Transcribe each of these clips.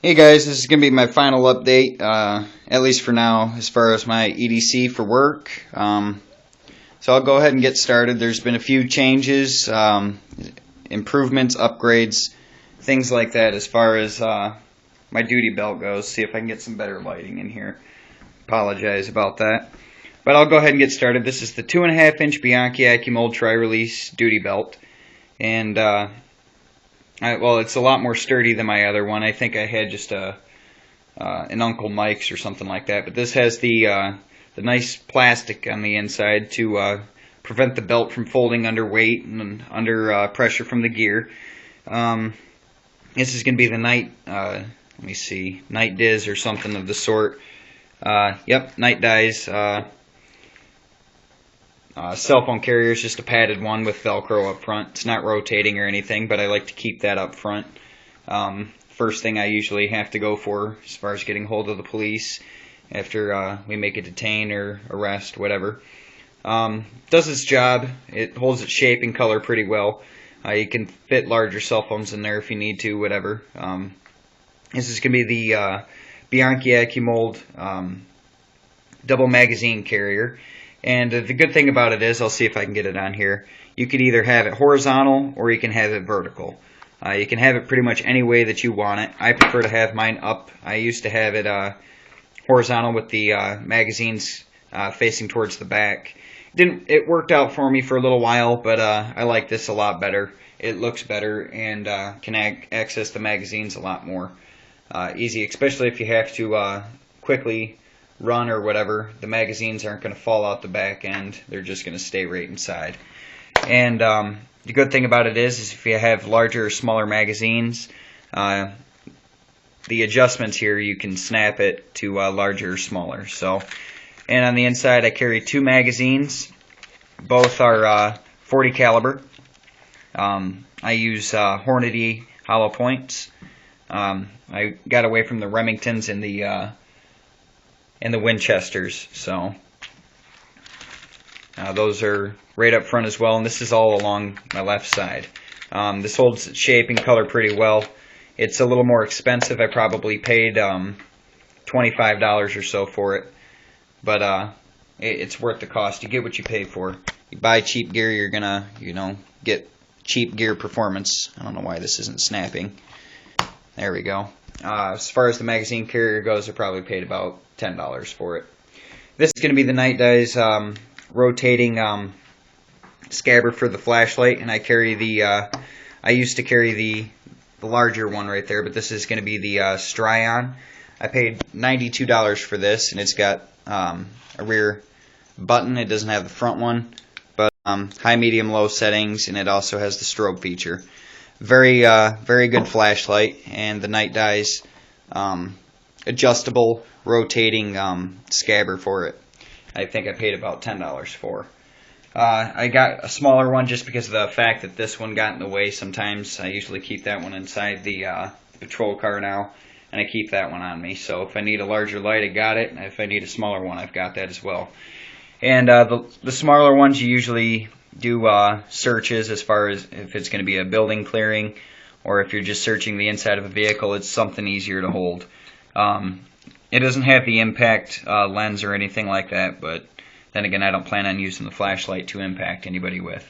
Hey guys, this is going to be my final update, at least for now, as far as my EDC for work. So I'll go ahead and get started. There's been a few changes, improvements, upgrades, things like that as far as my duty belt goes. See if I can get some better lighting in here. Apologize about that. But I'll go ahead and get started. This is the 2.5-inch Bianchi AccuMold Tri-Release duty belt. And well, it's a lot more sturdy than my other one. I think I had just an Uncle Mike's or something like that. But this has the nice plastic on the inside to prevent the belt from folding under weight and under pressure from the gear. This is going to be the Night, let me see, Night Diz or something of the sort. Yep, Night Diz. Cell phone carrier is just a padded one with Velcro up front. It's not rotating or anything, but I like to keep that up front. First thing I usually have to go for as far as getting hold of the police after we make a detain or arrest, whatever. Does its job. It holds its shape and color pretty well. You can fit larger cell phones in there if you need to, whatever. This is going to be the Bianchi AccuMold double magazine carrier. And the good thing about it is, I'll see if I can get it on here, you can either have it horizontal or you can have it vertical. You can have it pretty much any way that you want it. I prefer to have mine up. I used to have it horizontal with the magazines facing towards the back. It worked out for me for a little while, but I like this a lot better. It looks better and can access the magazines a lot more easy, especially if you have to quickly run or whatever. The magazines aren't going to fall out the back end. They're just going to stay right inside. And the good thing about it is if you have larger or smaller magazines, the adjustments here, you can snap it to larger or smaller. So, and on the inside I carry two magazines. Both are 40 caliber. I use Hornady hollow points. I got away from the Remingtons and the Winchesters, so those are right up front as well, and this is all along my left side. This holds its shape and color pretty well. It's a little more expensive. I probably paid $25 or so for it, but it's worth the cost. You get what you pay for. You buy cheap gear, you're gonna, get cheap gear performance. I don't know why this isn't snapping. There we go. As far as the magazine carrier goes, I probably paid about $10 for it. This is going to be the Night Diz rotating scabbard for the flashlight, and I carry the. I used to carry the larger one right there, but this is going to be the Stryon. I paid $92 for this, and it's got a rear button. It doesn't have the front one, but high, medium, low settings, and it also has the strobe feature. Very good flashlight, and the Night Diz adjustable rotating scabbard for it. I think I paid about $10 for. I got a smaller one just because of the fact that this one got in the way sometimes. I usually keep that one inside the patrol car now, and I keep that one on me. So if I need a larger light, I got it. And if I need a smaller one, I've got that as well. And the smaller ones, you usually do searches as far as if it's going to be a building clearing, or if you're just searching the inside of a vehicle, it's something easier to hold. It doesn't have the impact lens or anything like that, but then again, I don't plan on using the flashlight to impact anybody with.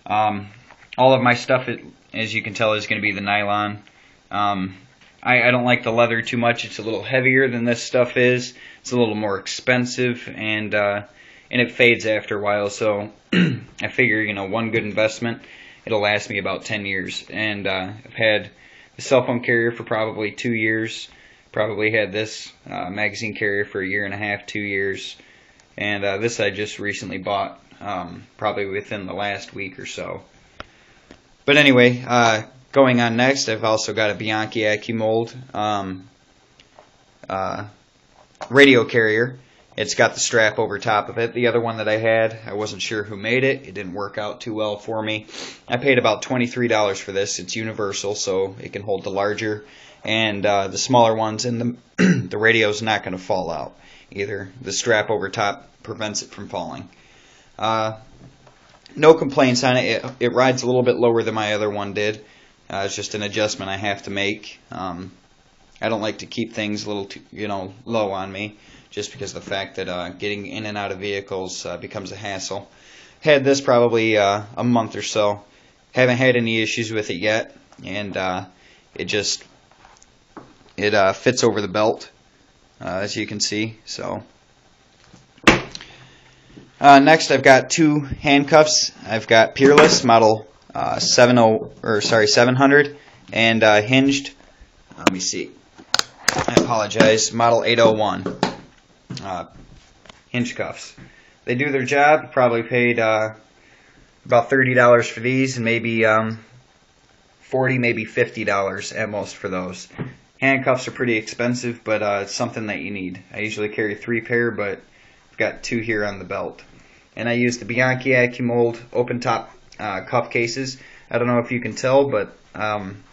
All of my stuff, as you can tell, is going to be the nylon. I don't like the leather too much. It's a little heavier than this stuff is. It's a little more expensive, and it fades after a while, so I figure, one good investment, it'll last me about 10 years. And I've had the cell phone carrier for probably 2 years. Probably had this magazine carrier for 1.5 years, 2 years. And this I just recently bought, probably within the last week or so. But anyway, going on next, I've also got a Bianchi AccuMold radio carrier. It's got the strap over top of it. The other one that I had, I wasn't sure who made it. It didn't work out too well for me. I paid about $23 for this. It's universal, so it can hold the larger and the smaller ones, and the radio's not going to fall out either. The strap over top prevents it from falling. No complaints on it. It rides a little bit lower than my other one did. It's just an adjustment I have to make. I don't like to keep things a little too, low on me, just because of the fact that getting in and out of vehicles becomes a hassle. Had this probably a month or so. Haven't had any issues with it yet, and it fits over the belt, as you can see. So next, I've got two handcuffs. I've got Peerless model 700 and hinged. Let me see. I apologize. Model 801 hinge cuffs. They do their job. Probably paid about $30 for these, and maybe $40, maybe $50 at most for those. Handcuffs are pretty expensive, but it's something that you need. I usually carry 3 pair, but I've got 2 here on the belt. And I use the Bianchi AccuMold open top cuff cases. I don't know if you can tell, but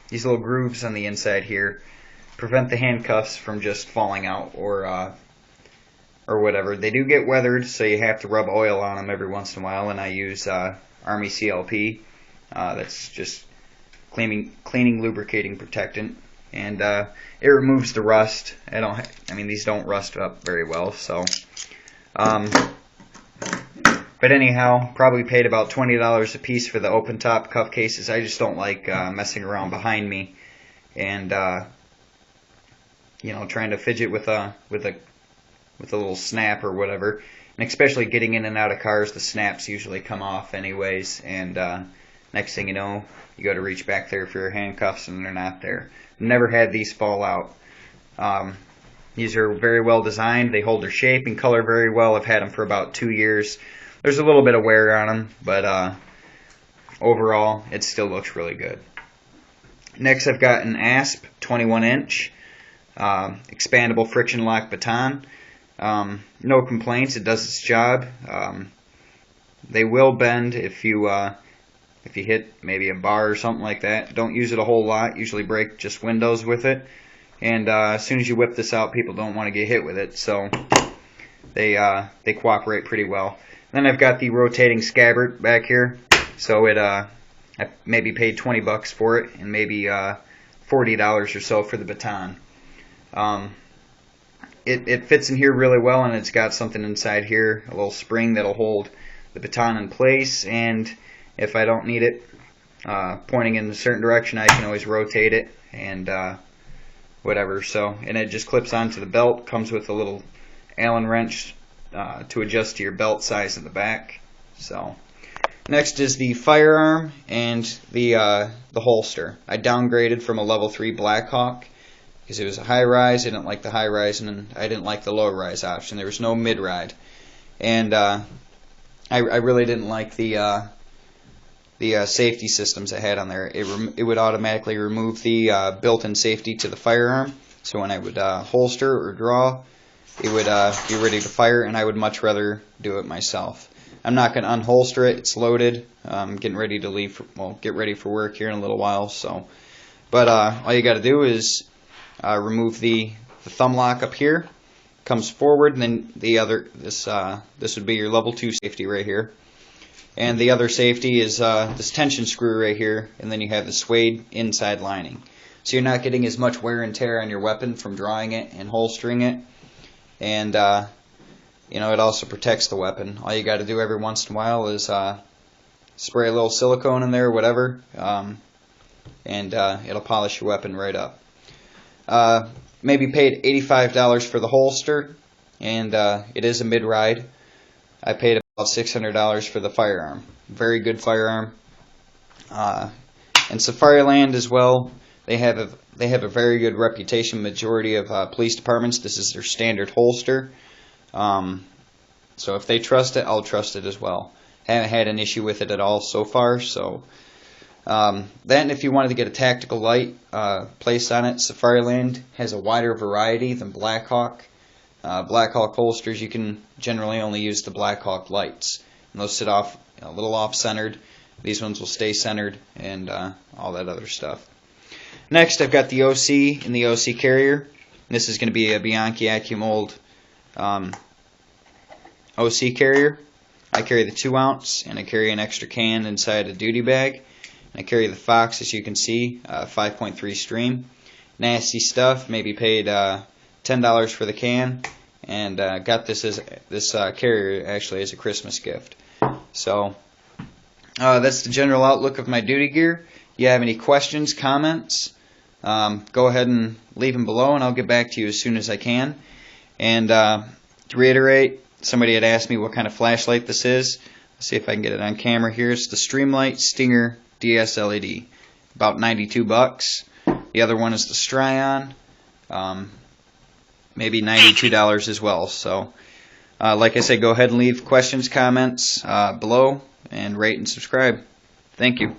these little grooves on the inside here prevent the handcuffs from just falling out or whatever. They do get weathered, so you have to rub oil on them every once in a while, and I use Army CLP. That's just cleaning, lubricating protectant, and it removes the rust. I mean, these don't rust up very well, so. But anyhow, probably paid about $20 a piece for the open top cuff cases. I just don't like messing around behind me, and trying to fidget with a little snap or whatever. And especially getting in and out of cars, the snaps usually come off anyways, and next thing you know, you go to reach back there for your handcuffs and they're not there. Never had these fall out. These are very well designed. They hold their shape and color very well. I've had them for about 2 years. There's a little bit of wear on them, but overall, it still looks really good. Next, I've got an ASP 21-inch expandable friction lock baton. No complaints. It does its job. They will bend if you hit maybe a bar or something like that. Don't use it a whole lot. Usually break just windows with it. And as soon as you whip this out, people don't want to get hit with it, so they cooperate pretty well. Then I've got the rotating scabbard back here. So I maybe paid 20 bucks for it, and maybe $40 or so for the baton. It fits in here really well, and it's got something inside here, a little spring that'll hold the baton in place, and if I don't need it pointing in a certain direction, I can always rotate it and whatever. So, and it just clips onto the belt, comes with a little Allen wrench to adjust to your belt size in the back. So next is the firearm and the holster. I downgraded from a level 3 Blackhawk because it was a high rise. I didn't like the high rise, and I didn't like the low rise option. There was no mid ride, and I really didn't like the safety systems it had on there. It would automatically remove the built-in safety to the firearm. So when I would holster or draw, it would be ready to fire, and I would much rather do it myself. I'm not going to unholster it. It's loaded. I'm getting ready to leave. Get ready for work here in a little while. So, but all you got to do is remove the thumb lock up here. Comes forward, and then this would be your level 2 safety right here. And the other safety is this tension screw right here, and then you have the suede inside lining. So you're not getting as much wear and tear on your weapon from drawing it and holstering it. And it also protects the weapon. All you got to do every once in a while is spray a little silicone in there or whatever, and it'll polish your weapon right up. Maybe paid $85 for the holster, and it is a mid-ride. I paid about $600 for the firearm. Very good firearm. And Safariland as well. They have a very good reputation. Majority of police departments, this is their standard holster. So if they trust it, I'll trust it as well. Haven't had an issue with it at all so far. So then, if you wanted to get a tactical light placed on it, Safariland has a wider variety than Blackhawk. Blackhawk holsters, you can generally only use the Blackhawk lights, and those sit off a little off-centered. These ones will stay centered, and all that other stuff. Next, I've got the OC and the OC carrier. This is going to be a Bianchi AccuMold OC carrier. I carry the 2-ounce, and I carry an extra can inside a duty bag. And I carry the Fox, as you can see, 5.3 stream. nasty stuff. Maybe paid $10 for the can, and got this carrier actually as a Christmas gift. So that's the general outlook of my duty gear. You have any questions, comments, go ahead and leave them below, and I'll get back to you as soon as I can. And to reiterate, somebody had asked me what kind of flashlight this is. Let's see if I can get it on camera here. It's the Streamlight Stinger DS LED, about $92. The other one is the Stryon, maybe $92 as well. So, like I said, go ahead and leave questions, comments below, and rate and subscribe. Thank you.